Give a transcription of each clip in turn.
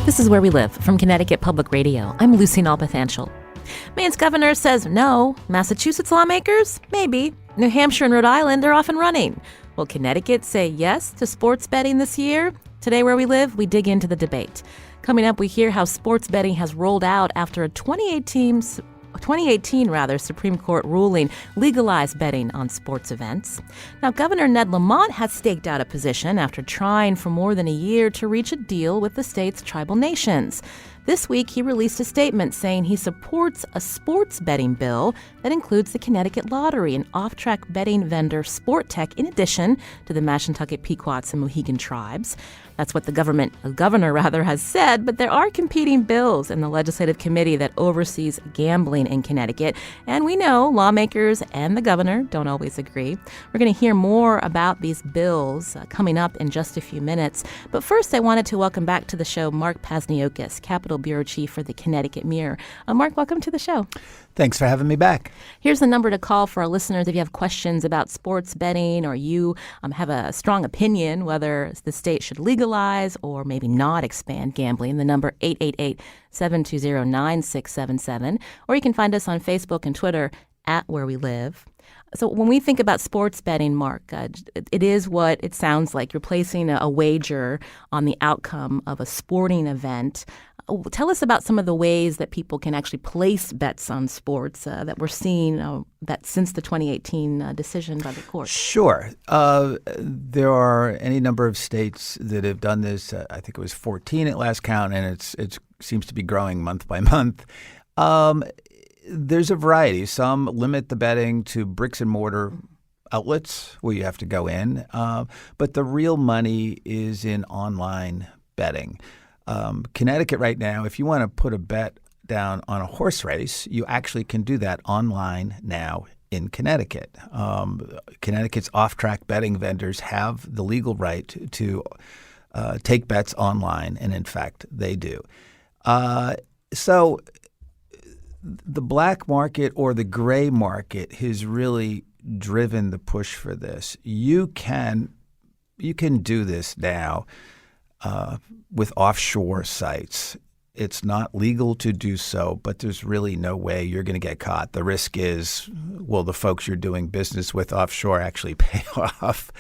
This is Where We Live from Connecticut Public Radio. I'm Lucy Nalpathanchel. Maine's governor says no. Massachusetts lawmakers? Maybe. New Hampshire and Rhode Island are off and running. Will Connecticut say yes to sports betting this year? Today, Where We Live, we dig into the debate. Coming up, we hear how sports betting has rolled out after a 2018 Supreme Court ruling legalized betting on sports events. Now, Governor Ned Lamont has staked out a position after trying for more than a year to reach a deal with the state's tribal nations. This week, he released a statement saying he supports a sports betting bill that includes the Connecticut Lottery and off-track betting vendor Sport Tech in addition to the Mashantucket, Pequots, and Mohegan tribes. That's what the governor has said, but there are competing bills in the legislative committee that oversees gambling in Connecticut. And we know lawmakers and the governor don't always agree. We're going to hear more about these bills coming up in just a few minutes. But first, I wanted to welcome back to the show Mark Pasniokis, Capitol Bureau Chief for the Connecticut Mirror. Mark, welcome to the show. Thanks for having me back. Here's the number to call for our listeners if you have questions about sports betting or you have a strong opinion whether the state should legalize or maybe not expand gambling. The number 888-720-9677. Or you can find us on Facebook and Twitter at Where We Live. So when we think about sports betting, Mark, it is what it sounds like. You're placing a wager on the outcome of a sporting event. Tell us about some of the ways that people can actually place bets on sports that we're seeing that since the 2018 decision by the court. Sure. There are any number of states that have done this. I think it was 14 at last count, and it seems to be growing month by month. There's a variety. Some limit the betting to bricks and mortar outlets where you have to go in. But the real money is in online betting. Connecticut right now, if you want to put a bet down on a horse race, you actually can do that online now in Connecticut. Connecticut's off-track betting vendors have the legal right to take bets online, and in fact, they do. So the black market or the gray market has really driven the push for this. You can do this now with offshore sites. It's not legal to do so, but there's really no way you're going to get caught. The risk is, will the folks you're doing business with offshore actually pay off?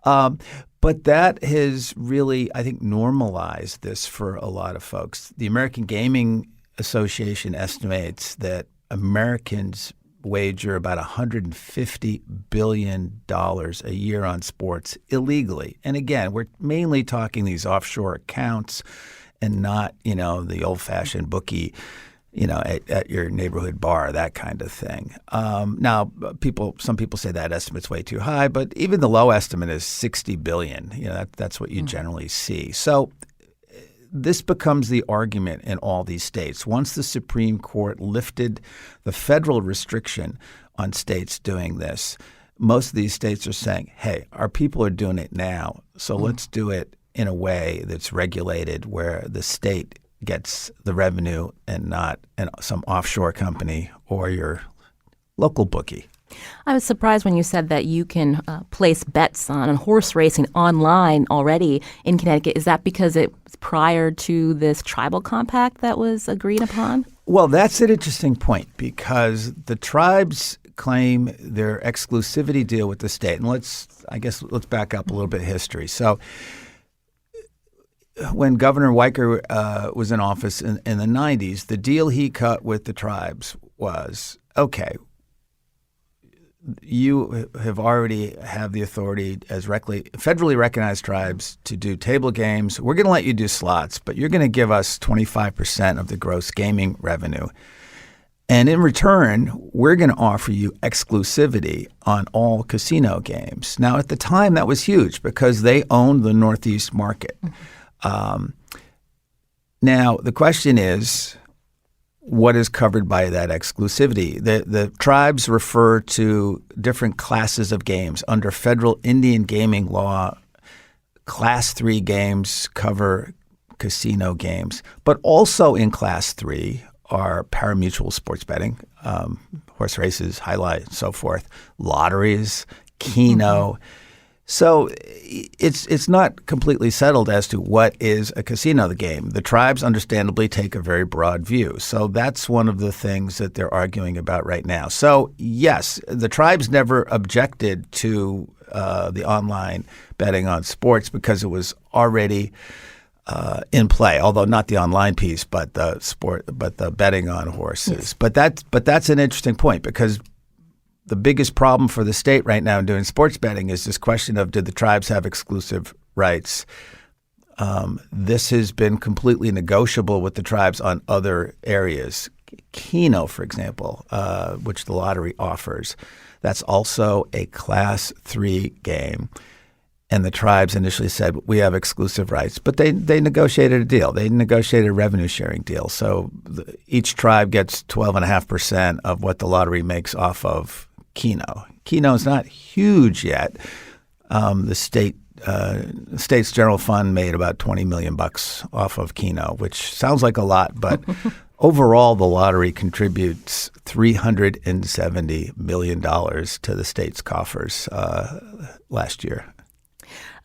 But that has really, I think, normalized this for a lot of folks. The American Gaming Association estimates that Americans wager about $150 billion a year on sports illegally. And again, we're mainly talking these offshore accounts and not, the old-fashioned bookie, at your neighborhood bar, that kind of thing. Now, some people say that estimate's way too high, but even the low estimate is $60 billion. That's what you generally see. So this becomes the argument in all these states. Once the Supreme Court lifted the federal restriction on states doing this, most of these states are saying, hey, our people are doing it now, so let's do it in a way that's regulated where the state gets the revenue and not some offshore company or your local bookie. I was surprised when you said that you can place bets on horse racing online already in Connecticut. Is that because it was prior to this tribal compact that was agreed upon? Well, that's an interesting point because the tribes claim their exclusivity deal with the state. And let's back up a little bit of history. So when Governor Weicker was in office in the 90s, the deal he cut with the tribes was, okay, you have the authority as federally recognized tribes to do table games. We're going to let you do slots, but you're going to give us 25% of the gross gaming revenue. And in return, we're going to offer you exclusivity on all casino games. Now, at the time, that was huge because they owned the Northeast market. Now, the question is, what is covered by that exclusivity? The tribes refer to different classes of games. Under federal Indian gaming law, Class 3 games cover casino games. But also in Class 3 are pari-mutuel sports betting, horse races, highlight, and so forth, lotteries, keno. So it's not completely settled as to what is a casino game. The tribes understandably take a very broad view. So that's one of the things that they're arguing about right now. So yes, the tribes never objected to the online betting on sports because it was already in play, although not the online piece, but the betting on horses. Yes. But that's an interesting point because the biggest problem for the state right now in doing sports betting is this question of, did the tribes have exclusive rights? This has been completely negotiable with the tribes on other areas. Keno, for example, which the lottery offers, that's also a Class 3 game. And the tribes initially said, we have exclusive rights. But they negotiated a deal. They negotiated a revenue-sharing deal. So each tribe gets 12.5% of what the lottery makes off of Keno. Keno is not huge yet. The state's general fund made about $20 million off of Keno, which sounds like a lot, but overall the lottery contributes $370 million to the state's coffers last year.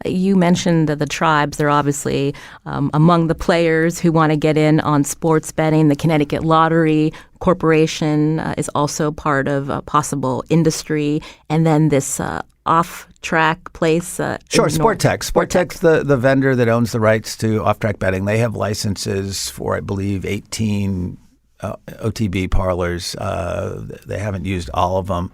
You mentioned the tribes. They're obviously among the players who want to get in on sports betting. The Connecticut Lottery Corporation is also part of a possible industry. And then this off-track place. Sure, Sportech. Sportech's the vendor that owns the rights to off-track betting. They have licenses for, I believe, 18 OTB parlors. They haven't used all of them.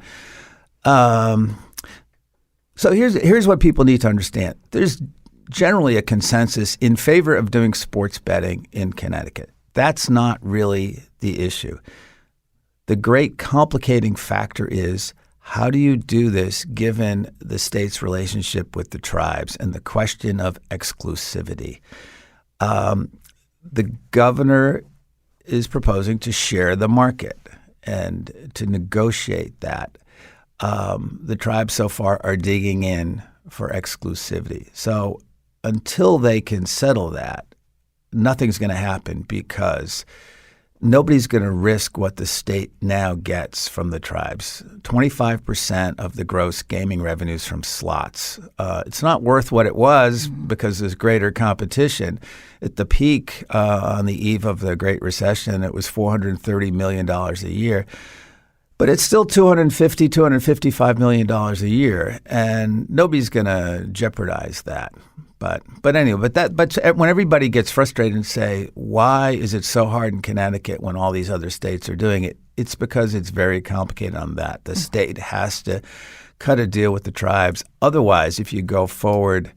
So here's what people need to understand. There's generally a consensus in favor of doing sports betting in Connecticut. That's not really the issue. The great complicating factor is, how do you do this given the state's relationship with the tribes and the question of exclusivity? The governor is proposing to share the market and to negotiate that. The tribes so far are digging in for exclusivity. So until they can settle that, nothing's going to happen because nobody's going to risk what the state now gets from the tribes. 25% of the gross gaming revenues from slots. It's not worth what it was because there's greater competition. At the peak on the eve of the Great Recession, it was $430 million a year. But it's still $255 million a year, and nobody's going to jeopardize that. But anyway, but when everybody gets frustrated and say, why is it so hard in Connecticut when all these other states are doing it? It's because it's very complicated on that. The state has to cut a deal with the tribes. Otherwise, if you go forward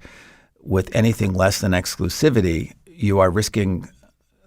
with anything less than exclusivity, you are risking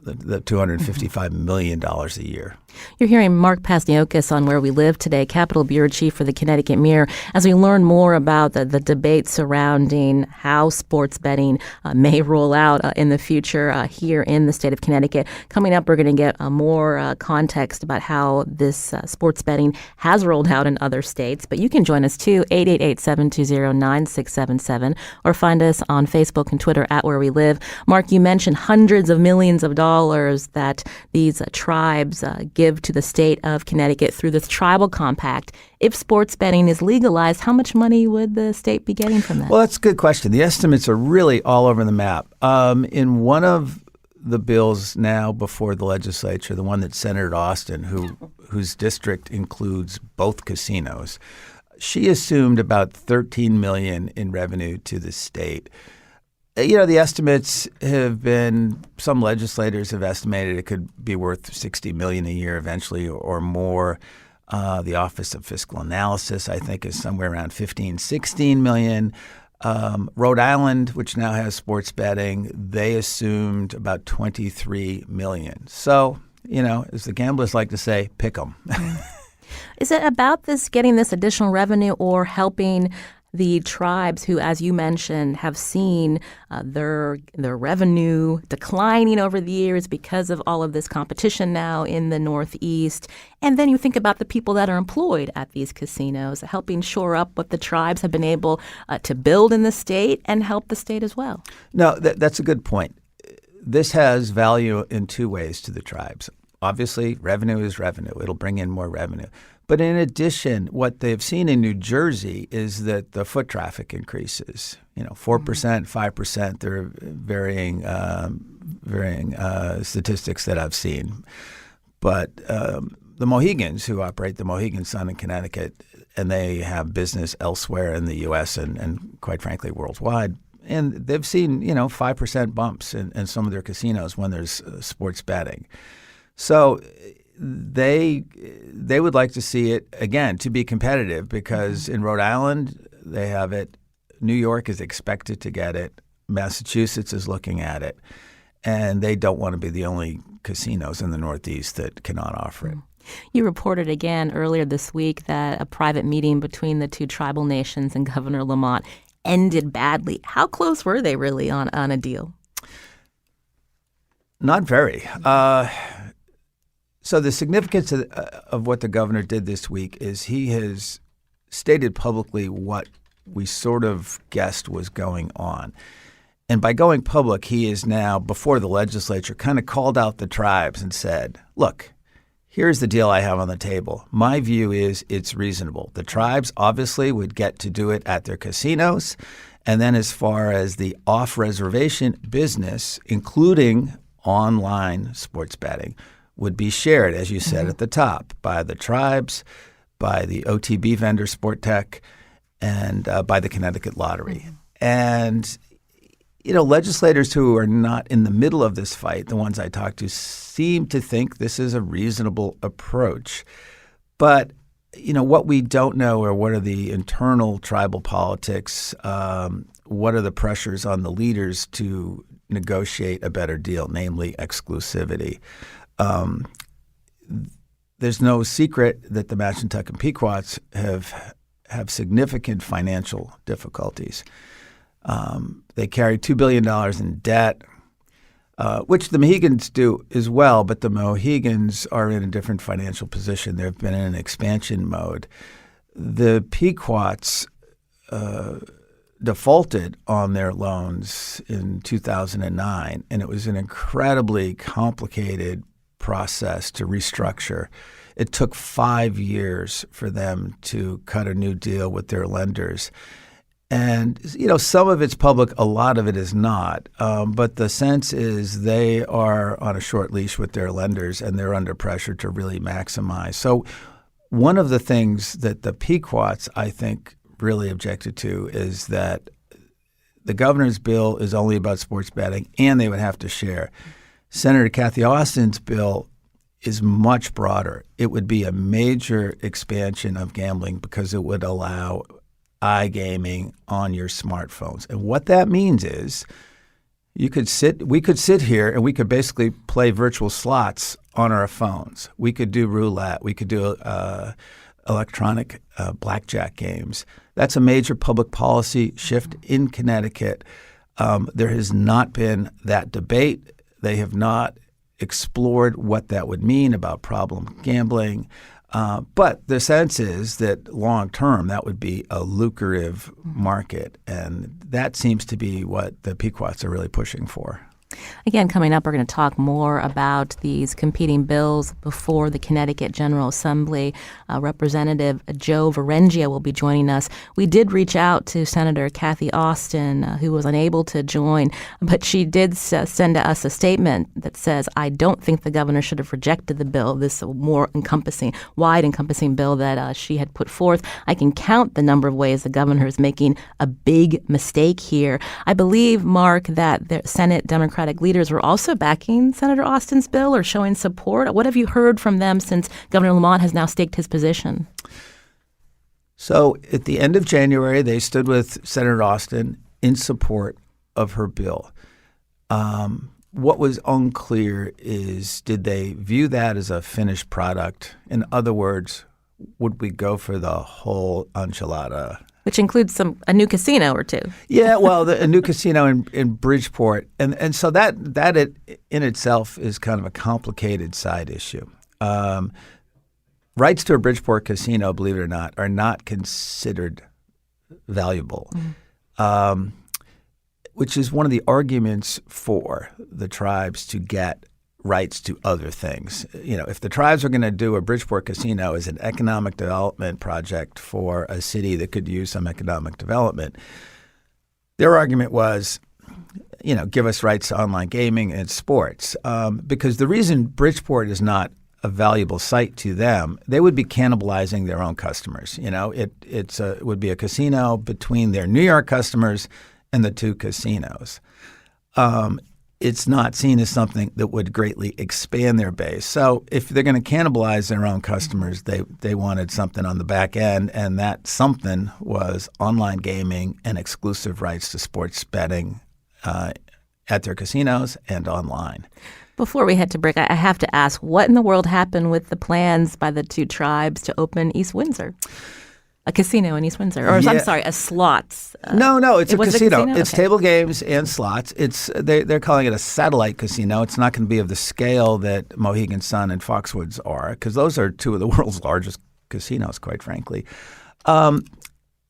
the $255 million a year. You're hearing Mark Pasniokis on Where We Live today, Capitol Bureau Chief for the Connecticut Mirror, as we learn more about the debate surrounding how sports betting may roll out in the future here in the state of Connecticut. Coming up, we're going to get more context about how this sports betting has rolled out in other states. But you can join us too, 888-720-9677, or find us on Facebook and Twitter at Where We Live. Mark, you mentioned hundreds of millions of dollars that these tribes give to the state of Connecticut through this tribal compact. If sports betting is legalized, how much money would the state be getting from that? Well, that's a good question. The estimates are really all over the map. In one of the bills now before the legislature, the one that Senator Austin, whose district includes both casinos, she assumed about $13 million in revenue to the state. You know, the estimates have been, some legislators have estimated it could be worth $60 million a year eventually or more. The Office of Fiscal Analysis, I think, is somewhere around $16 million. Rhode Island, which now has sports betting, they assumed about $23 million. So, you know, as the gamblers like to say, pick 'em. Is it about this getting this additional revenue or helping the tribes who, as you mentioned, have seen their revenue declining over the years because of all of this competition now in the Northeast? And then you think about the people that are employed at these casinos, helping shore up what the tribes have been able to build in the state and help the state as well. No, that's a good point. This has value in two ways to the tribes. Obviously, revenue is revenue. It'll bring in more revenue. But in addition, what they've seen in New Jersey is that the foot traffic increases. 4%, 5%. There are varying statistics that I've seen. But the Mohegans, who operate the Mohegan Sun in Connecticut, and they have business elsewhere in the U.S. and quite frankly worldwide, and they've seen 5% bumps in some of their casinos when there's sports betting. So they would like to see it again to be competitive, because in Rhode Island they have it, New York is expected to get it, Massachusetts is looking at it, and they don't want to be the only casinos in the Northeast that cannot offer it. You reported again earlier this week that a private meeting between the two tribal nations and Governor Lamont ended badly. How close were they really on a deal? Not very. So the significance of what the governor did this week is he has stated publicly what we sort of guessed was going on. And by going public, he is now, before the legislature, kind of called out the tribes and said, look, here's the deal I have on the table. My view is it's reasonable. The tribes obviously would get to do it at their casinos. And then as far as the off-reservation business, including online sports betting, would be shared, as you said at the top, by the tribes, by the OTB vendor Sport Tech, and by the Connecticut Lottery. And legislators who are not in the middle of this fight, the ones I talked to, seem to think this is a reasonable approach. But, what we don't know are what are the internal tribal politics, what are the pressures on the leaders to negotiate a better deal, namely exclusivity. There's no secret that the Mashantuck and Pequots have significant financial difficulties. They carry $2 billion in debt, which the Mohegans do as well, but the Mohegans are in a different financial position. They've been in an expansion mode. The Pequots defaulted on their loans in 2009, and it was an incredibly complicated process to restructure. It took 5 years for them to cut a new deal with their lenders. And, some of it's public, a lot of it is not. But the sense is they are on a short leash with their lenders, and they're under pressure to really maximize. So one of the things that the Pequots, I think, really objected to is that the governor's bill is only about sports betting, and they would have to share. Senator Kathy Austin's bill is much broader. It would be a major expansion of gambling because it would allow iGaming on your smartphones. And what that means is we could sit here and we could basically play virtual slots on our phones. We could do roulette. We could do electronic blackjack games. That's a major public policy shift in Connecticut. There has not been that debate. They have not explored what that would mean about problem gambling. But the sense is that long term, that would be a lucrative market. And that seems to be what the Pequots are really pushing for. Again, coming up, we're going to talk more about these competing bills before the Connecticut General Assembly. Representative Joe Verrengia will be joining us. We did reach out to Senator Kathy Austin, who was unable to join, but she did send us a statement that says, I don't think the governor should have rejected the bill, this more wide encompassing bill that she had put forth. I can count the number of ways the governor is making a big mistake here. I believe, Mark, that the Senate Democratic leaders were also backing Senator Austin's bill or showing support. What have you heard from them since Governor Lamont has now staked his position? So at the end of January, they stood with Senator Austin in support of her bill. What was unclear is, did they view that as a finished product? In other words, would we go for the whole enchilada? Which includes a new casino or two. Yeah, well, a new casino in Bridgeport. And so that in itself is kind of a complicated side issue. Rights to a Bridgeport casino, believe it or not, are not considered valuable, which is one of the arguments for the tribes to get rights to other things. If the tribes are going to do a Bridgeport casino as an economic development project for a city that could use some economic development, their argument was, give us rights to online gaming and sports. Because the reason Bridgeport is not a valuable site to them, they would be cannibalizing their own customers. It would be a casino between their New York customers and the two casinos. It's not seen as something that would greatly expand their base. So if they're going to cannibalize their own customers, they wanted something on the back end, and that something was online gaming and exclusive rights to sports betting at their casinos and online. Before we head to break, I have to ask, what in the world happened with the plans by the two tribes to open East Windsor? A casino in East Windsor, or I'm sorry, a slots. No, it's a casino. It's okay. Table games and slots. They're calling it a satellite casino. It's not going to be of the scale that Mohegan Sun and Foxwoods are, because those are two of the world's largest casinos, quite frankly.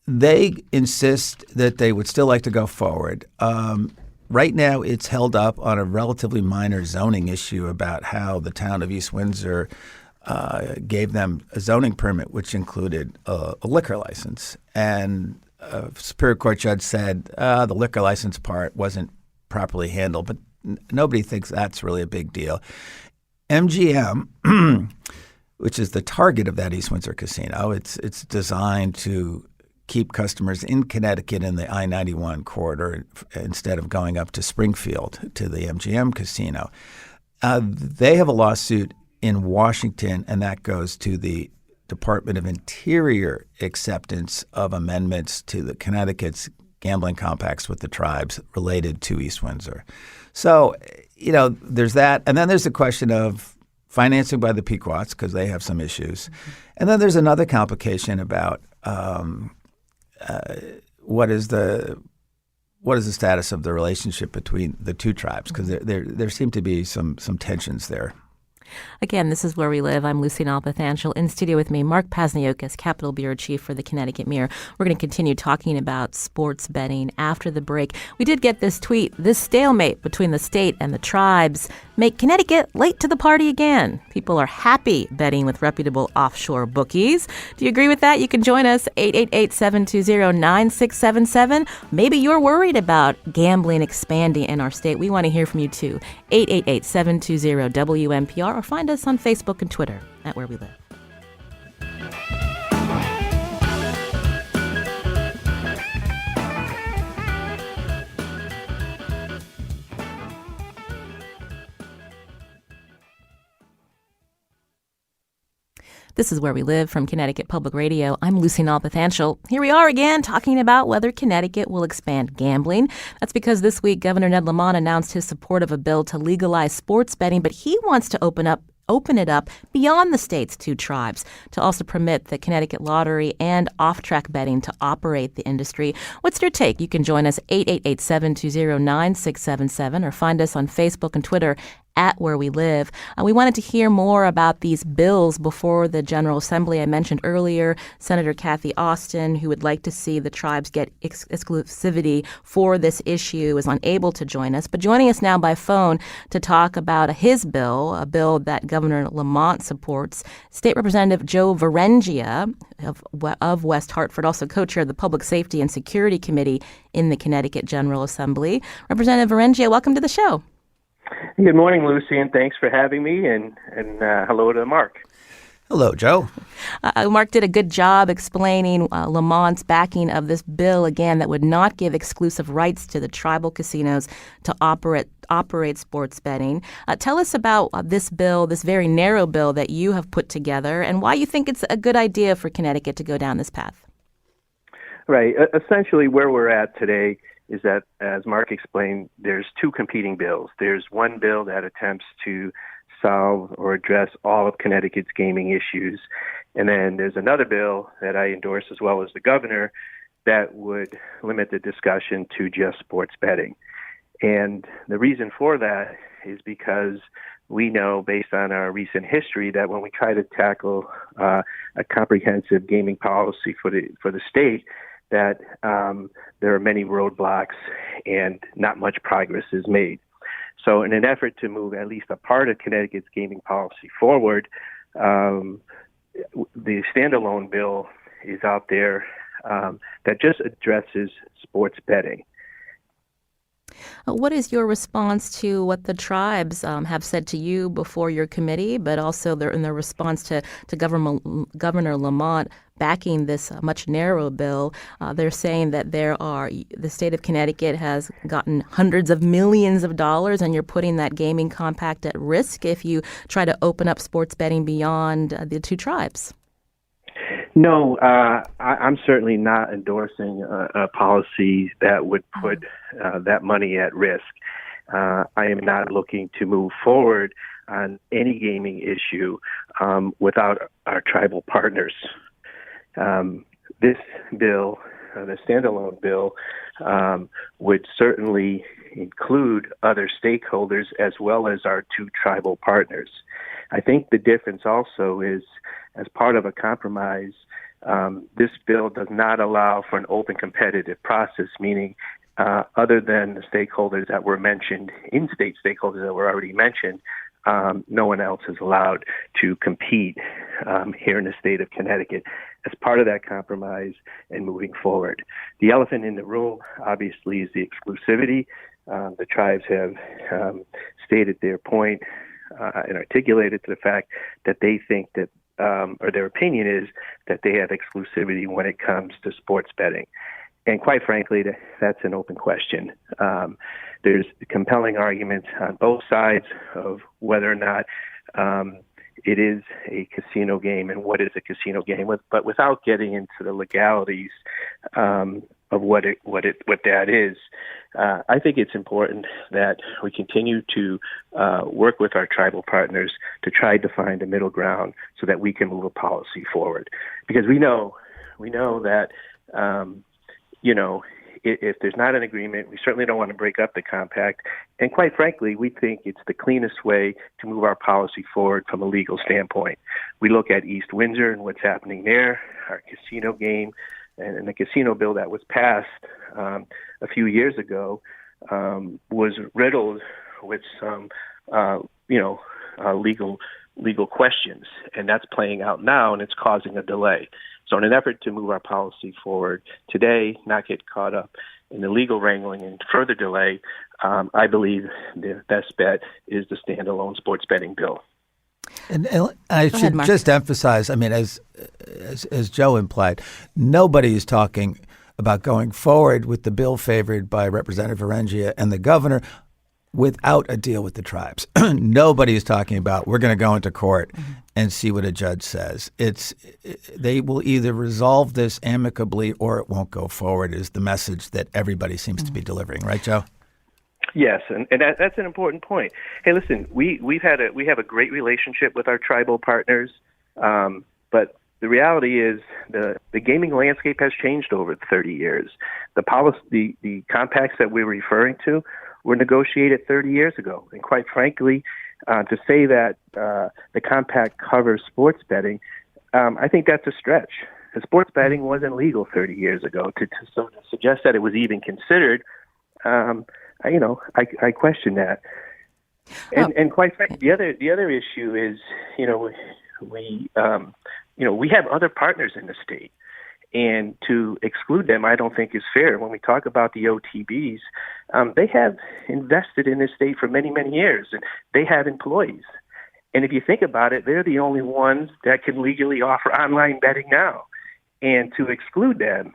They insist that they would still like to go forward. Right now, it's held up on a relatively minor zoning issue about how the town of East Windsor gave them a zoning permit, which included a liquor license. And a Superior Court judge said the liquor license part wasn't properly handled, but nobody thinks that's really a big deal. MGM, which is the target of that East Windsor casino, it's designed to keep customers in Connecticut in the I-91 corridor instead of going up to Springfield to the MGM casino. They have a lawsuit in Washington, and that goes to the Department of Interior acceptance of amendments to the Connecticut's gambling compacts with the tribes related to East Windsor. So, there's that. And then there's the question of financing by the Pequots, because they have some issues. And then there's another complication about what is the status of the relationship between the two tribes, because there seem to be some tensions there. Again, this is Where We Live. I'm Lucy Nalpathanchel. In studio with me, Mark Pazniokas, Capitol Bureau Chief for the Connecticut Mirror. We're going to continue talking about sports betting after the break. We did get this tweet. This stalemate between the state and the tribes make Connecticut late to the party again. People are happy betting with reputable offshore bookies. Do you agree with that? You can join us, 888-720-9677. Maybe you're worried about gambling expanding in our state. We want to hear from you, too. 888-720-WNPR, or find us on Facebook and Twitter at Where We Live. This is Where We Live from Connecticut Public Radio. I'm Lucy Nalpathanchel. Here we are again talking about whether Connecticut will expand gambling. That's because this week Governor Ned Lamont announced his support of a bill to legalize sports betting, but he wants to open it up beyond the state's two tribes to also permit the Connecticut Lottery and off-track betting to operate the industry. What's your take? You can join us 888-720-9677 or find us on Facebook and Twitter at Where We Live. We wanted to hear more about these bills before the General Assembly. I mentioned earlier Senator Kathy Austin, who would like to see the tribes get exclusivity for this issue, is unable to join us. But joining us now by phone to talk about his bill, a bill that Governor Lamont supports, State Representative Joe Verrengia of West Hartford, also co-chair of the Public Safety and Security Committee in the Connecticut General Assembly. Representative Verrengia, welcome to the show. Good morning, Lucy, and thanks for having me, and hello to Mark. Hello, Joe. Mark did a good job explaining Lamont's backing of this bill, again, that would not give exclusive rights to the tribal casinos to operate sports betting. Tell us about this bill, this very narrow bill that you have put together, and why you think it's a good idea for Connecticut to go down this path. Right. Essentially, where we're at today is that, as Mark explained, there's two competing bills. There's one bill that attempts to solve or address all of Connecticut's gaming issues. And then there's another bill that I endorse, as well as the governor, that would limit the discussion to just sports betting. And the reason for that is because we know, based on our recent history, that when we try to tackle a comprehensive gaming policy for the state, that there are many roadblocks and not much progress is made. So in an effort to move at least a part of Connecticut's gaming policy forward, the standalone bill is out there that just addresses sports betting. What is your response to what the tribes have said to you before your committee, but also in their response to Governor Lamont backing this much narrower bill? They're saying that the state of Connecticut has gotten hundreds of millions of dollars, and you're putting that gaming compact at risk if you try to open up sports betting beyond the two tribes. No, I'm certainly not endorsing a policy that would put that money at risk. I am not looking to move forward on any gaming issue without our tribal partners. This bill, the standalone bill, would certainly include other stakeholders as well as our two tribal partners. I think the difference also is, as part of a compromise, this bill does not allow for an open competitive process, meaning other than the stakeholders that were mentioned, in-state stakeholders that were already mentioned, no one else is allowed to compete here in the state of Connecticut as part of that compromise and moving forward. The elephant in the room, obviously, is the exclusivity. The tribes have stated their point and articulated to the fact that they think that, or their opinion is that they have exclusivity when it comes to sports betting. And quite frankly, that's an open question. There's compelling arguments on both sides of whether or not it is a casino game and what is a casino game, but without getting into the legalities of what that is. I think it's important that we continue to work with our tribal partners to try to find a middle ground so that we can move a policy forward. Because we know that, if there's not an agreement, we certainly don't want to break up the compact. And quite frankly, we think it's the cleanest way to move our policy forward from a legal standpoint. We look at East Windsor and what's happening there, our casino game, and the casino bill that was passed a few years ago was riddled with some, legal questions, and that's playing out now, and it's causing a delay. So in an effort to move our policy forward today, not get caught up in the legal wrangling and further delay, I believe the best bet is the standalone sports betting bill. And I should just emphasize, I mean, as Joe implied, nobody is talking about going forward with the bill favored by Representative Verrengia and the governor without a deal with the tribes. Nobody is talking about we're going to go into court and see what a judge says. They will either resolve this amicably or it won't go forward is the message that everybody seems to be delivering. Right, Joe? Yes, and that's an important point. Hey, listen, we have a great relationship with our tribal partners, but the reality is the gaming landscape has changed over 30 years. The compacts that we're referring to were negotiated 30 years ago, and quite frankly, to say that the compact covers sports betting, I think that's a stretch. The sports betting wasn't legal 30 years ago. To suggest that it was even considered. I question that. And quite frankly, the other issue is, we have other partners in the state, and to exclude them, I don't think is fair. When we talk about the OTBs, they have invested in this state for many, many years, and they have employees. And if you think about it, they're the only ones that can legally offer online betting now. And to exclude them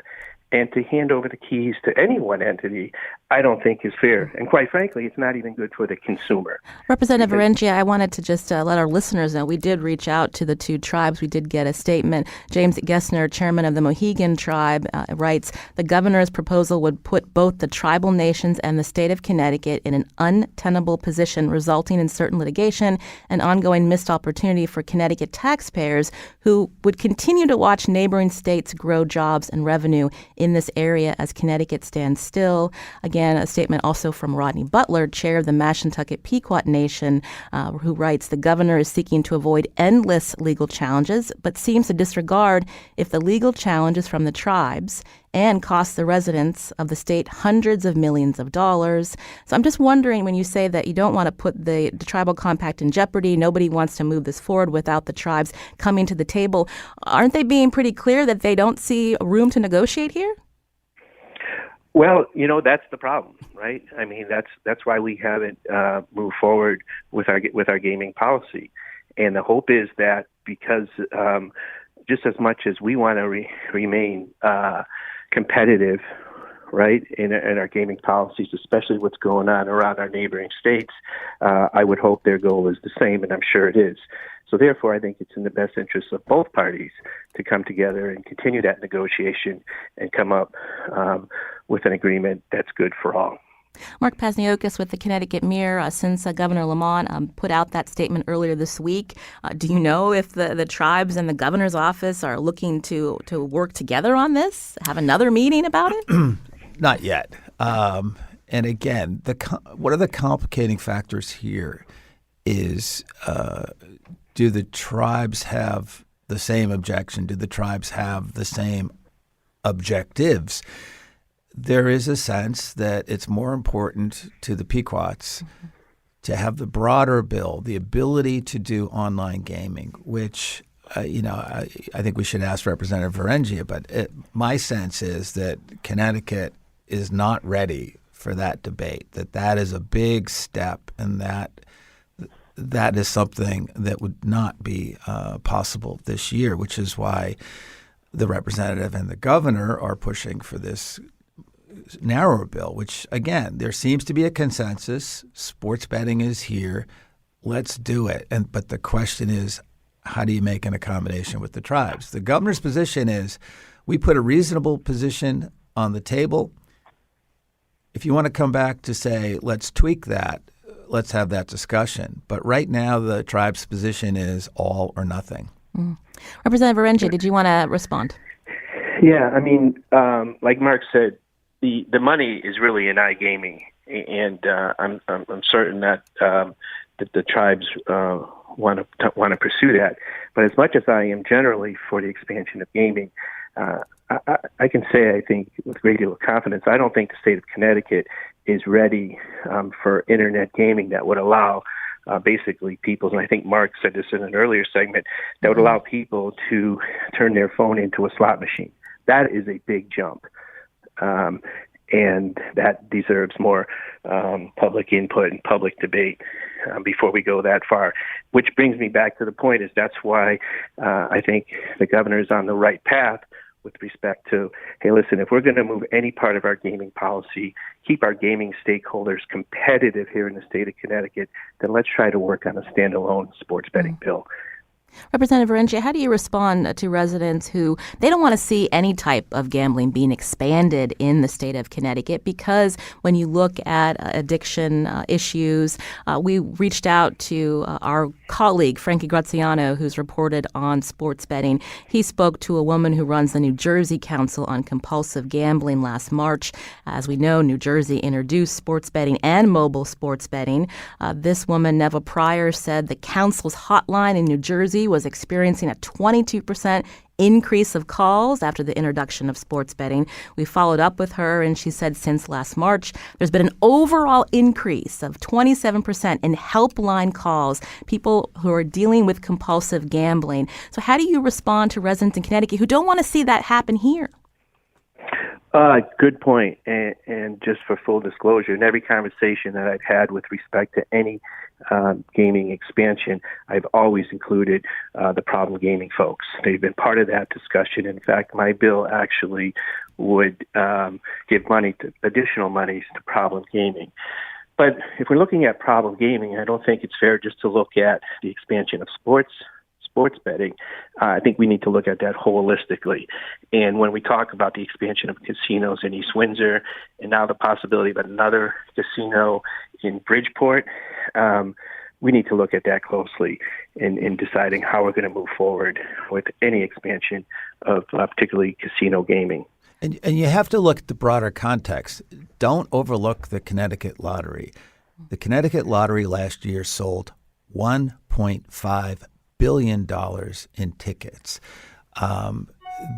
and to hand over the keys to any one entity, I don't think is fair. And quite frankly, it's not even good for the consumer. Representative Verrengia, I wanted to just let our listeners know we did reach out to the two tribes. We did get a statement. James Gessner, chairman of the Mohegan tribe, writes, the governor's proposal would put both the tribal nations and the state of Connecticut in an untenable position, resulting in certain litigation and ongoing missed opportunity for Connecticut taxpayers who would continue to watch neighboring states grow jobs and revenue in this area as Connecticut stands still. Again, a statement also from Rodney Butler, chair of the Mashantucket Pequot Nation, who writes, the governor is seeking to avoid endless legal challenges, but seems to disregard if the legal challenges from the tribes and costs the residents of the state hundreds of millions of dollars. So I'm just wondering, when you say that you don't want to put the tribal compact in jeopardy, nobody wants to move this forward without the tribes coming to the table, aren't they being pretty clear that they don't see room to negotiate here? Well, that's the problem, right? I mean, that's why we haven't moved forward with our gaming policy, and the hope is that because just as much as we want to remain competitive, right, in our gaming policies, especially what's going on around our neighboring states, I would hope their goal is the same, and I'm sure it is. So therefore, I think it's in the best interest of both parties to come together and continue that negotiation and come up with an agreement that's good for all. Mark Pasniokis with the Connecticut Mirror, since Governor Lamont put out that statement earlier this week, do you know if the tribes and the governor's office are looking to work together on this, have another meeting about it? Not yet. And again, one of the complicating factors here is do the tribes have the same objection? Do the tribes have the same objectives? There is a sense that it's more important to the Pequots to have the broader bill, the ability to do online gaming, which, I think we should ask Representative Verrengia, but my sense is that Connecticut is not ready for that debate, that is a big step, and that is something that would not be possible this year, which is why the representative and the governor are pushing for this narrower bill, which, again, there seems to be a consensus. Sports betting is here. Let's do it. But the question is, how do you make an accommodation with the tribes? The governor's position is we put a reasonable position on the table. If you want to come back to say, let's tweak that, let's have that discussion. But right now, the tribe's position is all or nothing. Representative Verrengia, did you want to respond? Yeah, I mean, like Mark said, the money is really in iGaming, and I'm certain that the tribes want to pursue that. But as much as I am generally for the expansion of gaming, I can say, I think, with a great deal of confidence, I don't think the state of Connecticut is ready for internet gaming that would allow basically people, and I think Mark said this in an earlier segment, that would allow people to turn their phone into a slot machine. That is a big jump. And that deserves more public input and public debate before we go that far. Which brings me back to the point is that's why I think the governor is on the right path with respect to, hey, listen, if we're going to move any part of our gaming policy, keep our gaming stakeholders competitive here in the state of Connecticut, then let's try to work on a standalone sports betting bill. Representative Verrengia, how do you respond to residents who they don't want to see any type of gambling being expanded in the state of Connecticut? Because when you look at addiction issues, we reached out to our colleague, Frankie Graziano, who's reported on sports betting. He spoke to a woman who runs the New Jersey Council on Compulsive Gambling last March. As we know, New Jersey introduced sports betting and mobile sports betting. This woman, Neva Pryor, said the council's hotline in New Jersey was experiencing a 22% increase of calls after the introduction of sports betting. We followed up with her, and she said since last March, there's been an overall increase of 27% in helpline calls, people who are dealing with compulsive gambling. So how do you respond to residents in Connecticut who don't want to see that happen here? Good point. And just for full disclosure, in every conversation that I've had with respect to any gaming expansion, I've always included the problem gaming folks. They've been part of that discussion. In fact, my bill actually would give additional monies to problem gaming. But if we're looking at problem gaming, I don't think it's fair just to look at the expansion of sports betting. I think we need to look at that holistically. And when we talk about the expansion of casinos in East Windsor and now the possibility of another casino in Bridgeport, we need to look at that closely in deciding how we're going to move forward with any expansion of particularly casino gaming. And you have to look at the broader context. Don't overlook the Connecticut lottery. The Connecticut lottery last year sold $1.5 billion in tickets.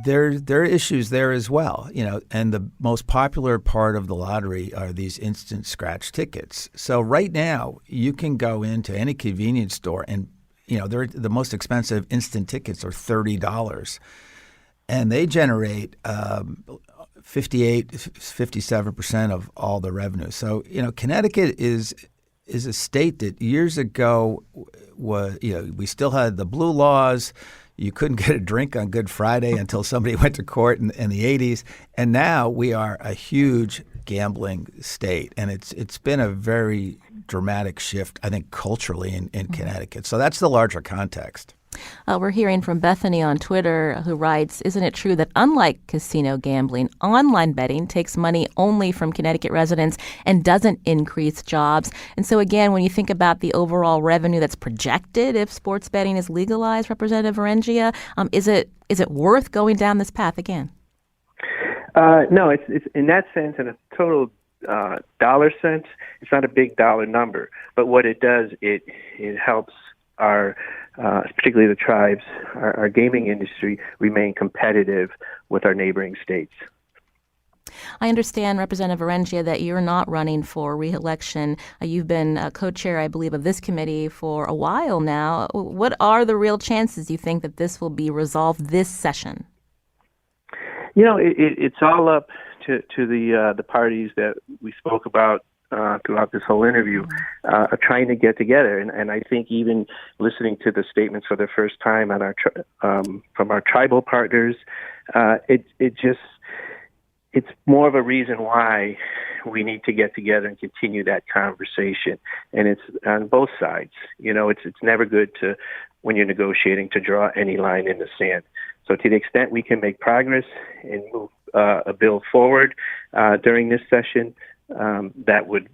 there are issues there as well, and the most popular part of the lottery are these instant scratch tickets. So right now, you can go into any convenience store and, the most expensive instant tickets are $30, and they generate 57% of all the revenue. So, Connecticut is a state that years ago was, we still had the blue laws. You couldn't get a drink on Good Friday until somebody went to court in the 80s. And now we are a huge gambling state. And it's been a very dramatic shift, I think, culturally in Connecticut. So that's the larger context. We're hearing from Bethany on Twitter, who writes, isn't it true that unlike casino gambling, online betting takes money only from Connecticut residents and doesn't increase jobs? And so, again, when you think about the overall revenue that's projected if sports betting is legalized, Representative Verrengia, is it worth going down this path again? No, it's in that sense, in a total dollar sense, it's not a big dollar number. But what it does, it helps our particularly the tribes, our gaming industry, remain competitive with our neighboring states. I understand, Representative Verrengia, that you're not running for re-election. You've been co-chair, I believe, of this committee for a while now. What are the real chances you think that this will be resolved this session? It's all up to the parties that we spoke about throughout this whole interview, are trying to get together, and I think even listening to the statements for the first time on from our tribal partners, it's more of a reason why we need to get together and continue that conversation, and it's on both sides. It's never good when you're negotiating to draw any line in the sand. So to the extent we can make progress and move a bill forward during this session, that would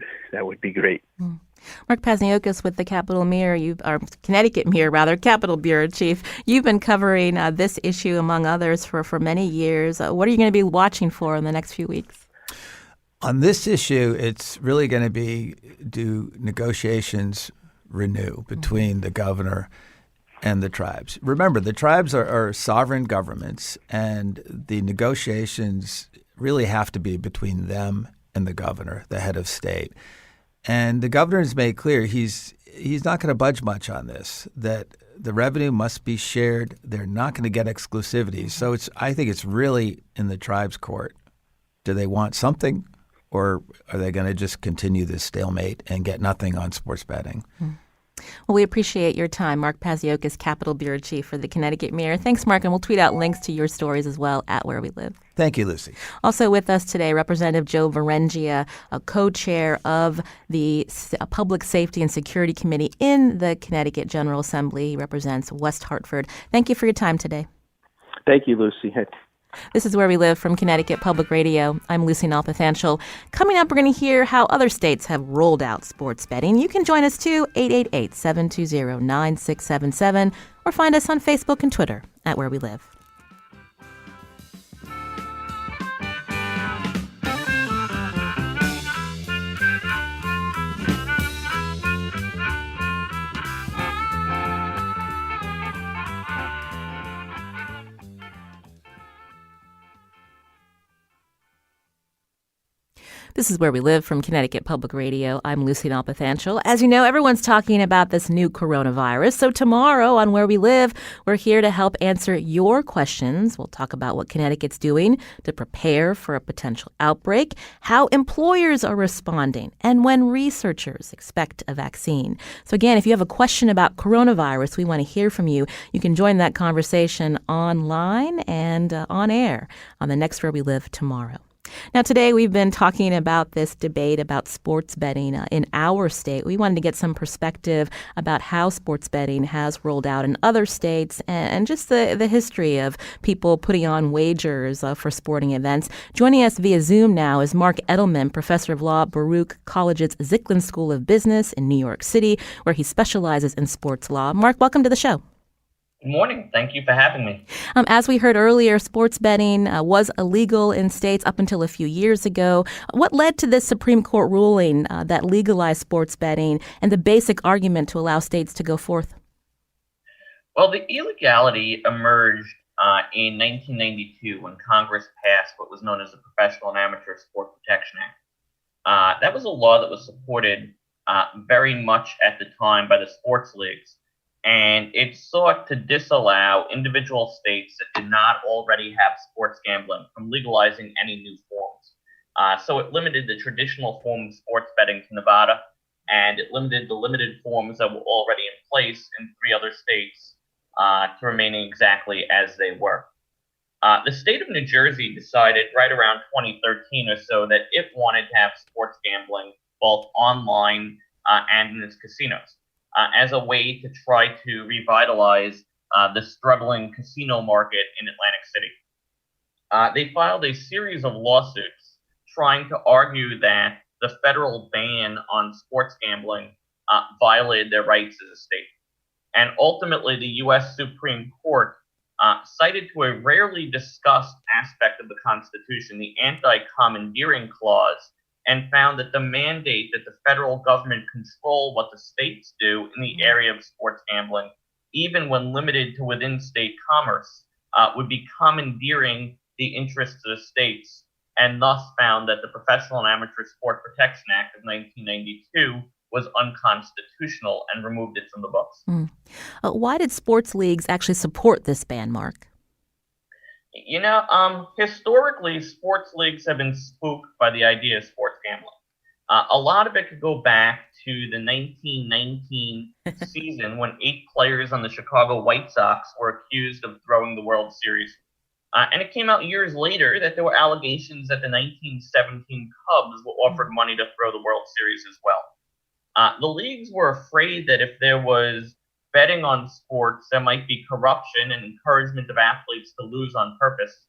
be great. Mark Paziokis with the Capitol Mirror, Connecticut Mirror, rather, Capitol Bureau Chief. You've been covering this issue, among others, for many years. What are you going to be watching for in the next few weeks? On this issue, it's really going to be, do negotiations renew between the governor and the tribes? Remember, the tribes are sovereign governments, and the negotiations really have to be between them and the governor, the head of state. And the governor has made clear he's not going to budge much on this, that the revenue must be shared. They're not going to get exclusivity. So I think it's really in the tribe's court. Do they want something, or are they going to just continue this stalemate and get nothing on sports betting? Well, we appreciate your time. Mark Paziokis, Capitol Bureau Chief for the Connecticut Mirror. Thanks, Mark, and we'll tweet out links to your stories as well at Where We Live. Thank you, Lucy. Also with us today, Representative Joe Verrengia, a co-chair of the Public Safety and Security Committee in the Connecticut General Assembly. He represents West Hartford. Thank you for your time today. Thank you, Lucy. This is Where We Live from Connecticut Public Radio. I'm Lucy Nalpathanchel. Coming up, we're going to hear how other states have rolled out sports betting. You can join us too, 888-720-9677, or find us on Facebook and Twitter at Where We Live. This is Where We Live from Connecticut Public Radio. I'm Lucy Nalpathanchel. As you know, everyone's talking about this new coronavirus. So tomorrow on Where We Live, we're here to help answer your questions. We'll talk about what Connecticut's doing to prepare for a potential outbreak, how employers are responding, and when researchers expect a vaccine. So again, if you have a question about coronavirus, we want to hear from you. You can join that conversation online and on air on the next Where We Live tomorrow. Now, today we've been talking about this debate about sports betting in our state. We wanted to get some perspective about how sports betting has rolled out in other states and just the history of people putting on wagers for sporting events. Joining us via Zoom now is Mark Edelman, professor of law at Baruch College's Zicklin School of Business in New York City, where he specializes in sports law. Mark, welcome to the show. Good morning. Thank you for having me. As we heard earlier, sports betting was illegal in states up until a few years ago. What led to this Supreme Court ruling that legalized sports betting and the basic argument to allow states to go forth? Well, the illegality emerged in 1992 when Congress passed what was known as the Professional and Amateur Sport Protection Act. That was a law that was supported very much at the time by the sports leagues, and it sought to disallow individual states that did not already have sports gambling from legalizing any new forms. So it limited the traditional form of sports betting to Nevada, and it limited the limited forms that were already in place in 3 other states to remaining exactly as they were. The state of New Jersey decided right around 2013 or so that it wanted to have sports gambling both online and in its casinos as a way to try to revitalize the struggling casino market in Atlantic City. They filed a series of lawsuits trying to argue that the federal ban on sports gambling violated their rights as a state. And ultimately, the U.S. Supreme Court cited to a rarely discussed aspect of the Constitution, the anti-commandeering clause, and found that the mandate that the federal government control what the states do in the area of sports gambling, even when limited to within state commerce, would be commandeering the interests of the states, and thus found that the Professional and Amateur Sport Protection Act of 1992 was unconstitutional and removed it from the books. Why did sports leagues actually support this ban, Mark? Historically, sports leagues have been spooked by the idea of sports gambling. A lot of it could go back to the 1919 season when 8 players on the Chicago White Sox were accused of throwing the World Series. And it came out years later that there were allegations that the 1917 Cubs were offered money to throw the World Series as well. The leagues were afraid that if there was betting on sports, there might be corruption and encouragement of athletes to lose on purpose.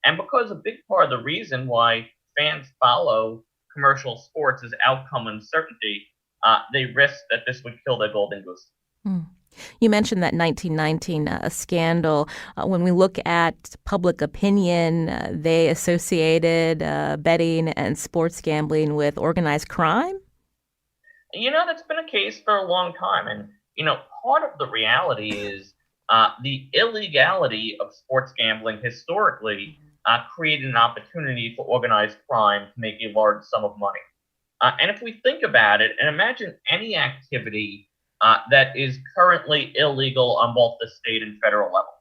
And because a big part of the reason why fans follow commercial sports is outcome uncertainty, they risk that this would kill their golden goose. You mentioned that 1919 scandal. When we look at public opinion, they associated betting and sports gambling with organized crime? That's been a case for a long time. And, part of the reality is the illegality of sports gambling historically created an opportunity for organized crime to make a large sum of money. And if we think about it, and imagine any activity that is currently illegal on both the state and federal level.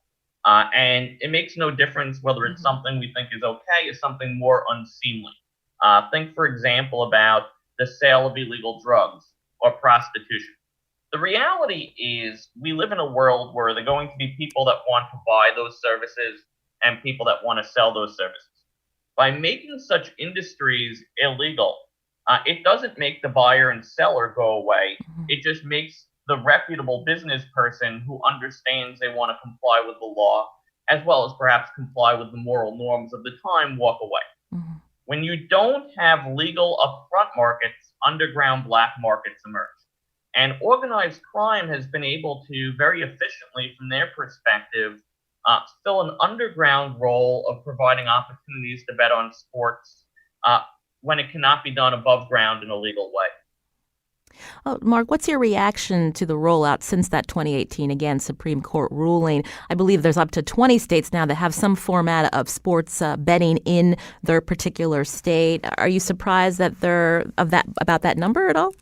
And it makes no difference whether it's something we think is okay or something more unseemly. Think, for example, about the sale of illegal drugs or prostitution. The reality is we live in a world where there are going to be people that want to buy those services and people that want to sell those services. By making such industries illegal, it doesn't make the buyer and seller go away. It just makes the reputable business person who understands they want to comply with the law, as well as perhaps comply with the moral norms of the time, walk away. When you don't have legal upfront markets, underground black markets emerge. And organized crime has been able to very efficiently, from their perspective, fill an underground role of providing opportunities to bet on sports when it cannot be done above ground in a legal way. Mark, what's your reaction to the rollout since that 2018, again, Supreme Court ruling? I believe there's up to 20 states now that have some format of sports betting in their particular state. Are you surprised that about that number at all?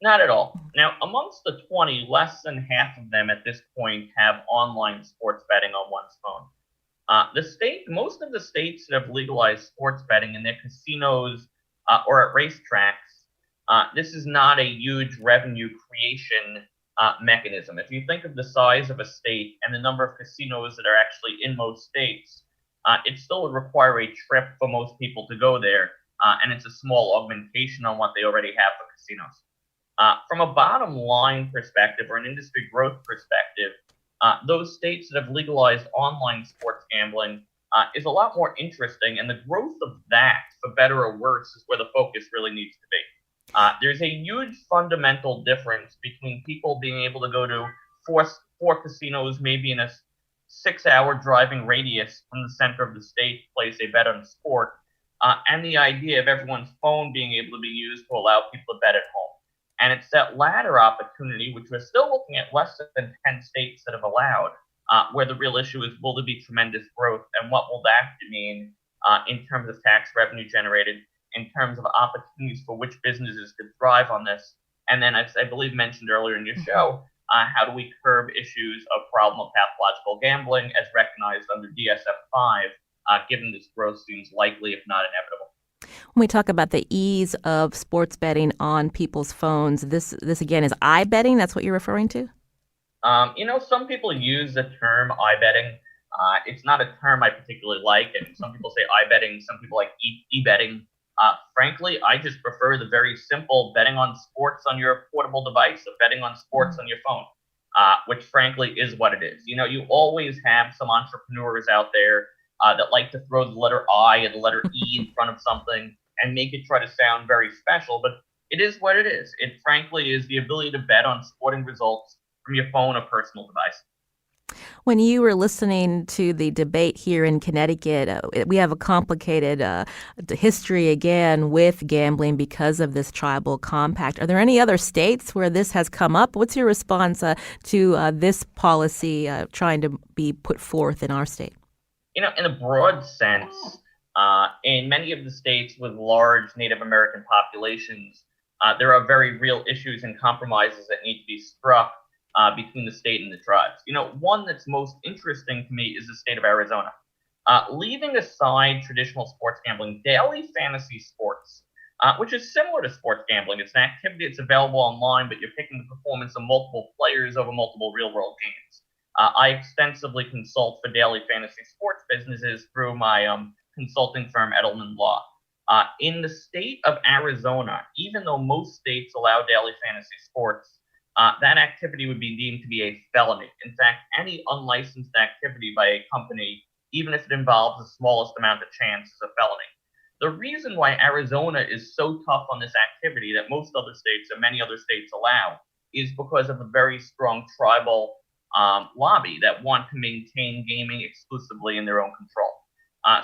Not at all. Now, amongst the 20, less than half of them at this point have online sports betting on one's phone. Most of the states that have legalized sports betting in their casinos or at racetracks, this is not a huge revenue creation mechanism. If you think of the size of a state and the number of casinos that are actually in most states, it still would require a trip for most people to go there, and it's a small augmentation on what they already have for casinos. From a bottom line perspective or an industry growth perspective, those states that have legalized online sports gambling is a lot more interesting, and the growth of that, for better or worse, is where the focus really needs to be. There's a huge fundamental difference between people being able to go to four casinos, maybe in a 6-hour driving radius from the center of the state, place a bet on sport, and the idea of everyone's phone being able to be used to allow people to bet at home. And it's that latter opportunity, which we're still looking at less than 10 states that have allowed, where the real issue is, will there be tremendous growth, and what will that mean in terms of tax revenue generated, in terms of opportunities for which businesses could thrive on this, and then, as I believe mentioned earlier in your show, how do we curb issues of problem of pathological gambling as recognized under DSM-5, given this growth seems likely, if not inevitable. When we talk about the ease of sports betting on people's phones, this again is iBetting. That's what you're referring to? Some people use the term iBetting. It's not a term I particularly like, and some people say iBetting, some people like e-betting. Frankly, I just prefer the very simple betting on sports on your portable device, or betting on sports on your phone, which frankly is what it is. You always have some entrepreneurs out there that like to throw the letter I and the letter E in front of something and make it try to sound very special, but it is what it is. It frankly is the ability to bet on sporting results from your phone or personal device. When you were listening to the debate here in Connecticut, we have a complicated history again with gambling because of this tribal compact. Are there any other states where this has come up? What's your response to this policy trying to be put forth in our state? In a broad sense, in many of the states with large Native American populations, there are very real issues and compromises that need to be struck between the state and the tribes. One that's most interesting to me is the state of Arizona. Leaving aside traditional sports gambling, daily fantasy sports, which is similar to sports gambling, it's an activity that's available online, but you're picking the performance of multiple players over multiple real-world games. I extensively consult for daily fantasy sports businesses through my consulting firm, Edelman Law. In the state of Arizona, even though most states allow daily fantasy sports, that activity would be deemed to be a felony. In fact, any unlicensed activity by a company, even if it involves the smallest amount of chance, is a felony. The reason why Arizona is so tough on this activity that most other states and many other states allow is because of a very strong tribal lobby that want to maintain gaming exclusively in their own control.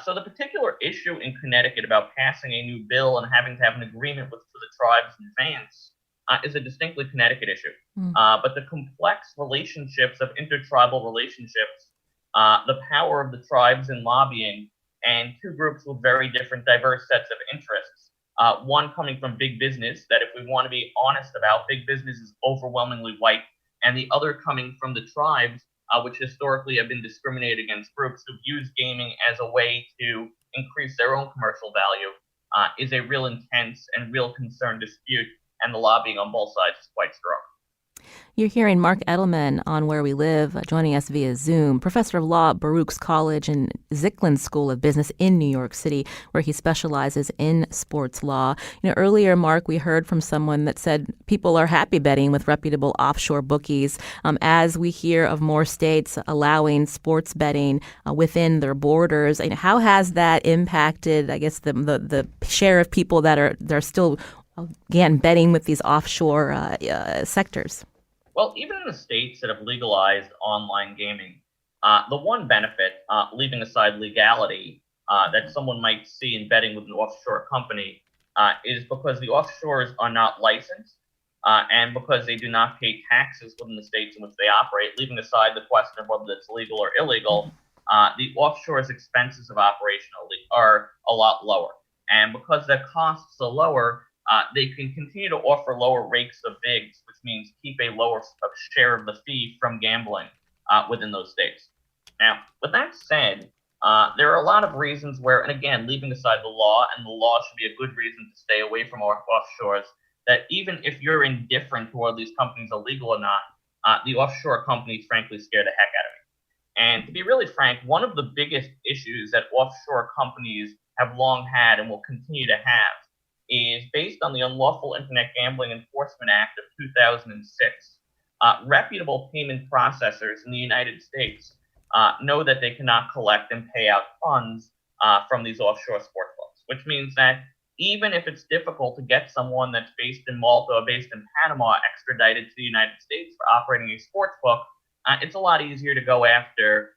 So the particular issue in Connecticut about passing a new bill and having to have an agreement with the tribes in advance is a distinctly Connecticut issue. But the complex relationships of intertribal relationships, the power of the tribes in lobbying, and two groups with very different, diverse sets of interests. One coming from big business, that if we want to be honest about, big business is overwhelmingly white, and the other coming from the tribes, which historically have been discriminated against groups who've used gaming as a way to increase their own commercial value, is a real intense and real concern dispute, and the lobbying on both sides is quite strong. You're hearing Mark Edelman on Where We Live, joining us via Zoom, professor of law at Baruch's College and Zicklin School of Business in New York City, where he specializes in sports law. Earlier, Mark, we heard from someone that said people are happy betting with reputable offshore bookies. As we hear of more states allowing sports betting within their borders, how has that impacted, I guess, the share of people that are still, again, betting with these offshore sectors? Well, even in the states that have legalized online gaming, the one benefit, leaving aside legality, that someone might see in betting with an offshore company is because the offshores are not licensed and because they do not pay taxes within the states in which they operate, leaving aside the question of whether it's legal or illegal, the offshore's expenses of operation are a lot lower. And because their costs are lower, they can continue to offer lower rates of bigs, which means keep a lower share of the fee from gambling within those states. Now, with that said, there are a lot of reasons where, and again, leaving aside the law, and the law should be a good reason to stay away from offshores, that even if you're indifferent to whether these companies are legal or not, the offshore companies frankly scare the heck out of me. And to be really frank, one of the biggest issues that offshore companies have long had and will continue to have is based on the Unlawful Internet Gambling Enforcement Act of 2006. Reputable payment processors in the United States know that they cannot collect and pay out funds from these offshore sports books, which means that even if it's difficult to get someone that's based in Malta or based in Panama extradited to the United States for operating a sports book, it's a lot easier to go after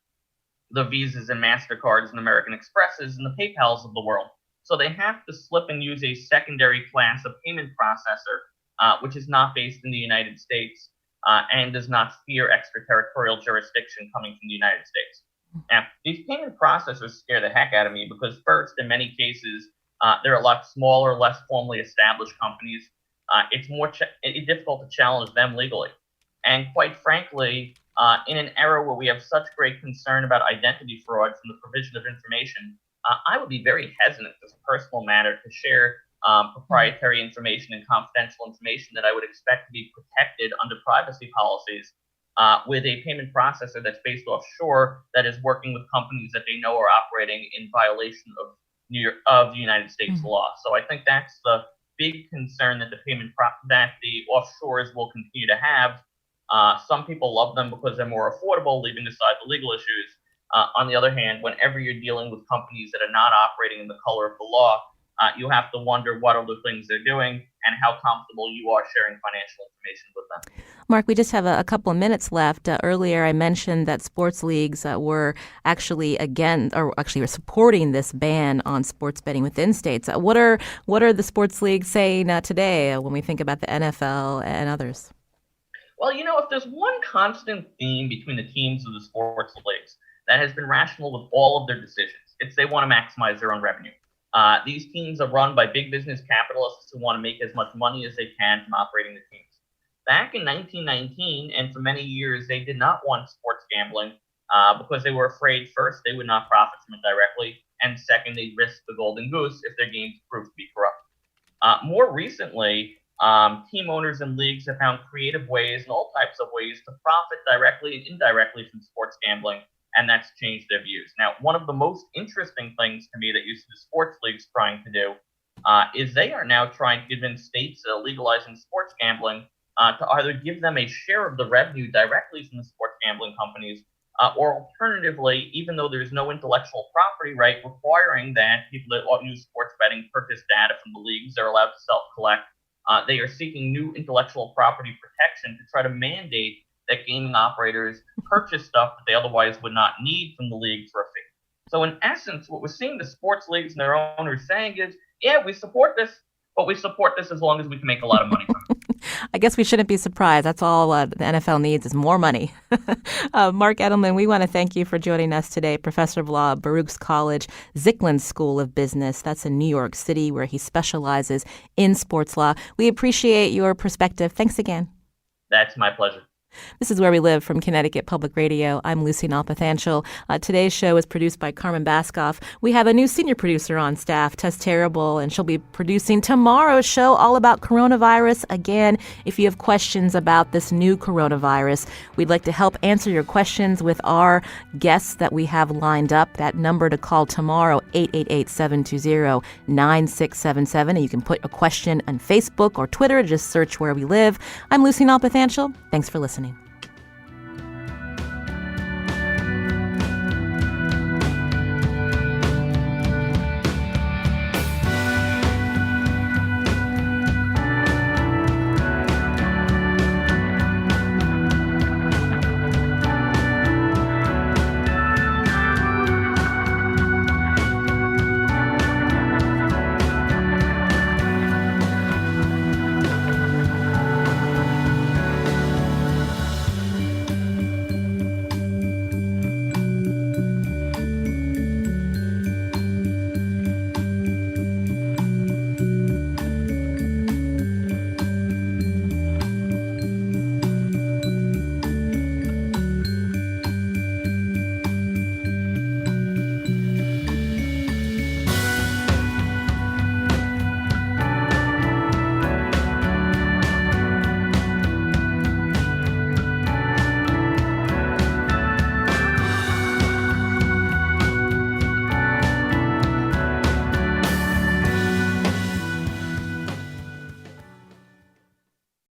the Visas and MasterCards and American Expresses and the PayPals of the world. So they have to slip and use a secondary class of payment processor, which is not based in the United States. and does not fear extraterritorial jurisdiction coming from the United States. Now, these payment processors scare the heck out of me because, first, in many cases, they're a lot smaller, less formally established companies. It's more difficult to challenge them legally. And quite frankly, in an era where we have such great concern about identity fraud from the provision of information, I would be very hesitant as a personal matter to share proprietary information and confidential information that I would expect to be protected under privacy policies with a payment processor that's based offshore that is working with companies that they know are operating in violation of the United States law. So I think that's the big concern that that the offshores will continue to have. Some people love them because they're more affordable, leaving aside the legal issues. On the other hand, whenever you're dealing with companies that are not operating in the color of the law, you have to wonder what other things they're doing and how comfortable you are sharing financial information with them. Mark, we just have a couple of minutes left. Earlier, I mentioned that sports leagues were actually were supporting this ban on sports betting within states. What are the sports leagues saying today when we think about the NFL and others? Well, if there's one constant theme between the teams of the sports leagues that has been rational with all of their decisions, it's they want to maximize their own revenue. These teams are run by big business capitalists who want to make as much money as they can from operating the teams. Back in 1919, and for many years, they did not want sports gambling because they were afraid, first, they would not profit from it directly, and second, they'd risk the golden goose if their games proved to be corrupt. More recently, team owners and leagues have found creative ways and all types of ways to profit directly and indirectly from sports gambling, and that's changed their views. Now, one of the most interesting things to me that you see the sports leagues trying to do is they are now trying to convince states legalizing sports gambling to either give them a share of the revenue directly from the sports gambling companies, or alternatively, even though there's no intellectual property right, requiring that people that use sports betting purchase data from the leagues they're allowed to self-collect. They are seeking new intellectual property protection to try to mandate that gaming operators purchase stuff that they otherwise would not need from the league for a fee. So in essence, what we're seeing the sports leagues and their owners saying is, yeah, we support this, but we support this as long as we can make a lot of money from it. I guess we shouldn't be surprised. That's all the NFL needs is more money. Mark Edelman, we want to thank you for joining us today. Professor of Law, Baruch College, Zicklin School of Business. That's in New York City, where he specializes in sports law. We appreciate your perspective. Thanks again. That's my pleasure. This is Where We Live from Connecticut Public Radio. I'm Lucy Nalpathanchel. Today's show is produced by Carmen Baskoff. We have a new senior producer on staff, Tess Terrible, and she'll be producing tomorrow's show all about coronavirus. Again, if you have questions about this new coronavirus, we'd like to help answer your questions with our guests that we have lined up. That number to call tomorrow, 888-720-9677. And you can put a question on Facebook or Twitter. Just search Where We Live. I'm Lucy Nalpathanchel. Thanks for listening.